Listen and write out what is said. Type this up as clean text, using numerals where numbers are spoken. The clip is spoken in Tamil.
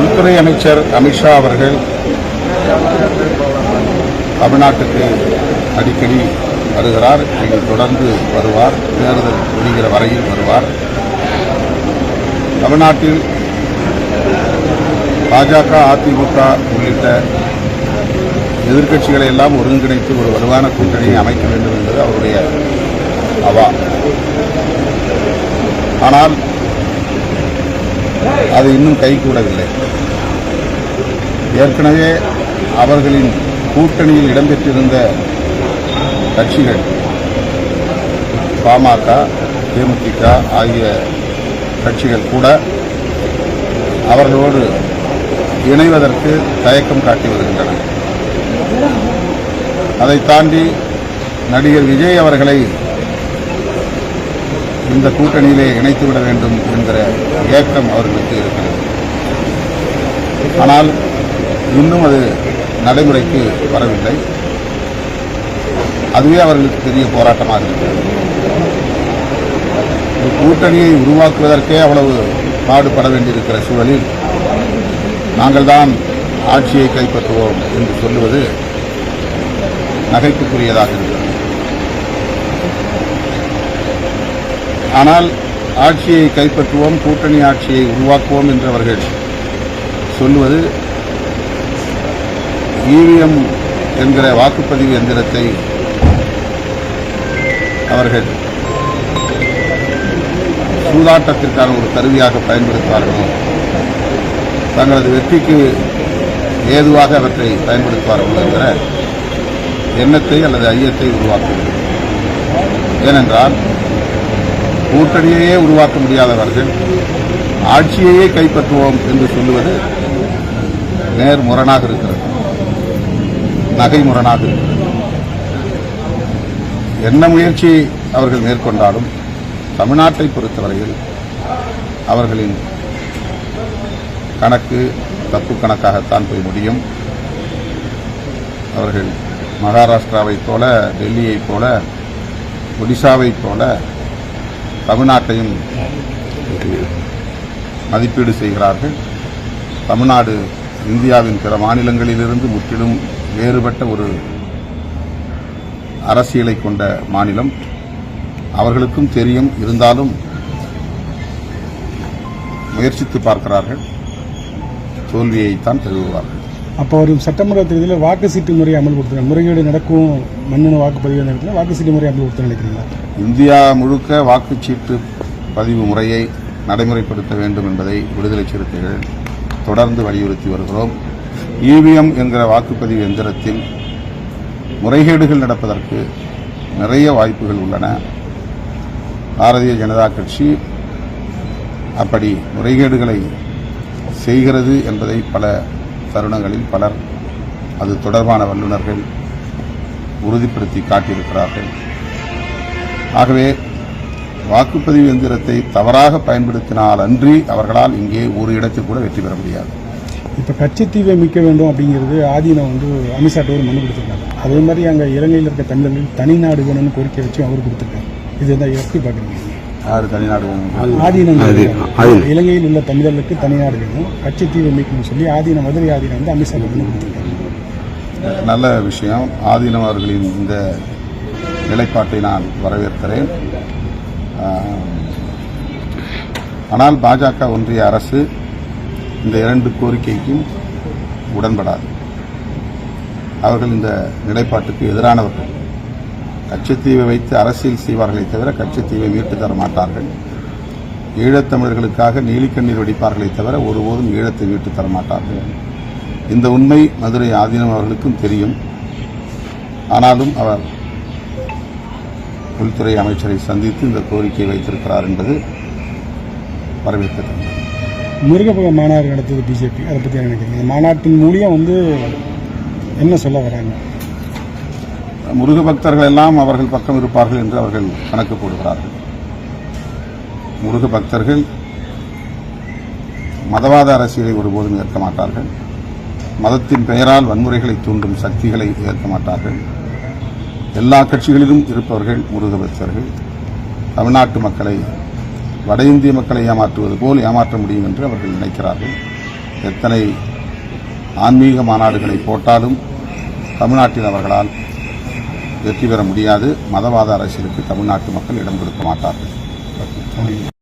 உள்துறை அமைச்சர் அமித்ஷா அவர்கள் தமிழ்நாட்டுக்கு அடிக்கடி வருகிறார். இங்கு தொடர்ந்து வருவார். தேர்தல் முடிகிற வரையில் வருவார். தமிழ்நாட்டில் பாஜக, அதிமுக உள்ளிட்ட எதிர்க்கட்சிகளை எல்லாம் ஒருங்கிணைத்து ஒரு வலுவான கூட்டணியை அமைக்க வேண்டும் என்பது அவருடைய அவா. ஆனால் அது இன்னும் கைகூடவில்லை. ஏற்கனவே அவர்களின் கூட்டணியில் இடம்பெற்றிருந்த கட்சிகள் பாமக, தேமுதிக ஆகிய கட்சிகள் கூட அவர்களோடு இணைவதற்கு தயக்கம் காட்டி வருகின்றன. அதை தாண்டி நடிகர் விஜய் அவர்களை இந்த கூட்டணியிலே இணைத்துவிட வேண்டும் என்கிற ஏக்கம் அவர்களுக்கு இருக்கிறது. ஆனால் இன்னும் அது நடைமுறைக்கு வரவில்லை. அதுவே அவர்களுக்கு பெரிய போராட்டமாக இருக்கிறது. ஒரு கூட்டணியை உருவாக்குவதற்கே அவ்வளவு பாடுபட வேண்டியிருக்கிற சூழலில் நாங்கள் தான் ஆட்சியை கைப்பற்றுவோம் என்று சொல்லுவது நகைப்புக்குரியதாக இருக்கிறது. ஆனால் ஆட்சியை கைப்பற்றுவோம், கூட்டணி ஆட்சியை உருவாக்குவோம் என்று அவர்கள் சொல்லுவது இவிஎம் என்கிற வாக்குப்பதிவு எந்திரத்தை அவர்கள் சூதாட்டத்திற்கான ஒரு கருவியாக பயன்படுத்துவார்களோ, தங்களது வெற்றிக்கு ஏதுவாக அவற்றை பயன்படுத்துவார்கள் என்கிற எண்ணத்தை அல்லது ஐயத்தை உருவாக்குகிறது. ஏனென்றால் கூட்டணியையே உருவாக்க முடியாதவர்கள் ஆட்சியையே கைப்பற்றுவோம் என்று சொல்லுவது நேர்முரணாக இருக்கிறது, நகைமுரணாக இருக்கிறது. என்ன முயற்சி அவர்கள் மேற்கொண்டாலும் தமிழ்நாட்டை பொறுத்தவரையில் அவர்களின் கணக்கு தப்பு கணக்காகத்தான் போய் முடியும். அவர்கள் மகாராஷ்டிராவைப் போல, டெல்லியைப் போல, ஒடிசாவைப் போல தமிழ்நாட்டையும் மதிப்பீடு செய்கிறார்கள். தமிழ்நாடு இந்தியாவின் பிற மாநிலங்களிலிருந்து முற்றிலும் வேறுபட்ட ஒரு அரசியலை கொண்ட மாநிலம். அவர்களுக்கும் தெரியும். இருந்தாலும் முயற்சித்து பார்க்கிறார்கள். தோல்வியைத்தான் தழுவுவார்கள். அப்போ ஒரு சட்டமன்ற தேர்தலில் வாக்கு சீட்டு முறையை அமல்படுத்த முறைகேடு நடக்கும் மண்ணெண்ண வாக்குப்பதிவு நேரத்தில் வாக்கு சீட்டு முறையை அமல்படுத்த நினைக்கிறீங்களா? இந்தியா முழுக்க வாக்குச்சீட்டு பதிவு முறையை நடைமுறைப்படுத்த வேண்டும் என்பதை விடுதலை சிறுத்தைகள் தொடர்ந்து வலியுறுத்தி வருகிறோம். இவிஎம் என்கிற வாக்குப்பதிவு எந்திரத்தில் முறைகேடுகள் நடப்பதற்கு நிறைய வாய்ப்புகள் உள்ளன. பாரதிய ஜனதா கட்சி அப்படி முறைகேடுகளை செய்கிறது என்பதை பல தருணங்களில் பலர் அது தொடர்பான வல்லுநர்கள் உறுதிப்படுத்தி காட்டியிருக்கிறார்கள். ஆகவே வாக்குப்பதிவு எந்திரத்தை தவறாக பயன்படுத்தினால் அன்றி அவர்களால் இங்கே ஒரு இடத்தில் கூட வெற்றி பெற முடியாது. இப்போ கட்சித்தீவை மீட்க வேண்டும் அப்படிங்கிறது ஆதீனம் அமித்ஷாட்ட ஒரு மனு கொடுத்துருக்காங்க. அதே மாதிரி அங்கே இலங்கையில் இருக்க தமிழர்கள் தனிநாடு வேணும்னு கோரிக்கை வச்சு அவர் கொடுத்துருக்காரு. இது தான் எப்படி பார்க்குறீங்க? யாரு தனிநாடு வேணும்? ஆதீனம் இலங்கையில் உள்ள தமிழர்களுக்கு தனிநாடு வேணும், கட்சித்தீவை மீட்கணும்னு சொல்லி ஆதீனம், மதுரை ஆதீனம் அமித்ஷா மனு கொடுத்துருக்காரு. நல்ல விஷயம். ஆதீனம் அவர்களின் இந்த நிலைப்பாட்டை நான் வரவேற்கிறேன். ஆனால் பாஜக ஒன்றிய அரசு இந்த இரண்டு கோரிக்கைக்கும் உடன்படாது. அவர்கள் இந்த நிலைப்பாட்டுக்கு எதிரானவர்கள். கட்சித்தீவை வைத்து அரசியல் செய்வார்களே தவிர கட்சித்தீவை மீட்டு தர மாட்டார்கள். ஈழத்தமிழர்களுக்காக நீலிக்கண்ணீர் வெடிப்பார்களே தவிர ஒருபோதும் ஈழத்தை மீட்டு தர மாட்டார்கள். இந்த உண்மை மதுரை ஆதீனம் அவர்களுக்கும் தெரியும். ஆனாலும் அவர் உள்துறை அமைச்சரை சந்தித்து இந்த கோரிக்கையை வைத்திருக்கிறார் என்பது வரவேற்கத்தக்கது. முருகப்ப மாநாடு நடத்துது பிஜேபி, அதை பற்றி நினைக்கிறீங்க? இந்த மாநாட்டின் மூலியம் என்ன சொல்ல வராங்க? முருக பக்தர்கள் எல்லாம் அவர்கள் பக்கம் இருப்பார்கள் என்று அவர்கள் கணக்கு போடுகிறார்கள். முருக பக்தர்கள் மதவாத அரசியலை ஒருபோதும் ஏற்க மாட்டார்கள். மதத்தின் பெயரால் வன்முறைகளை தூண்டும் சக்திகளை ஏற்க மாட்டார்கள். எல்லா கட்சிகளிலும் இருப்பவர்கள் முருக பக்தர்கள். தமிழ்நாட்டு மக்களை, வட இந்திய மக்களை ஏமாற்றுவது போல் ஏமாற்ற முடியும் என்று அவர்கள் நினைக்கிறார்கள். எத்தனை ஆன்மீக மாநாடுகளை போட்டாலும் தமிழ்நாட்டில் அவர்களால் வெற்றி பெற முடியாது. மதவாத அரசியலுக்கு தமிழ்நாட்டு மக்கள் இடம் கொடுக்க மாட்டார்கள்.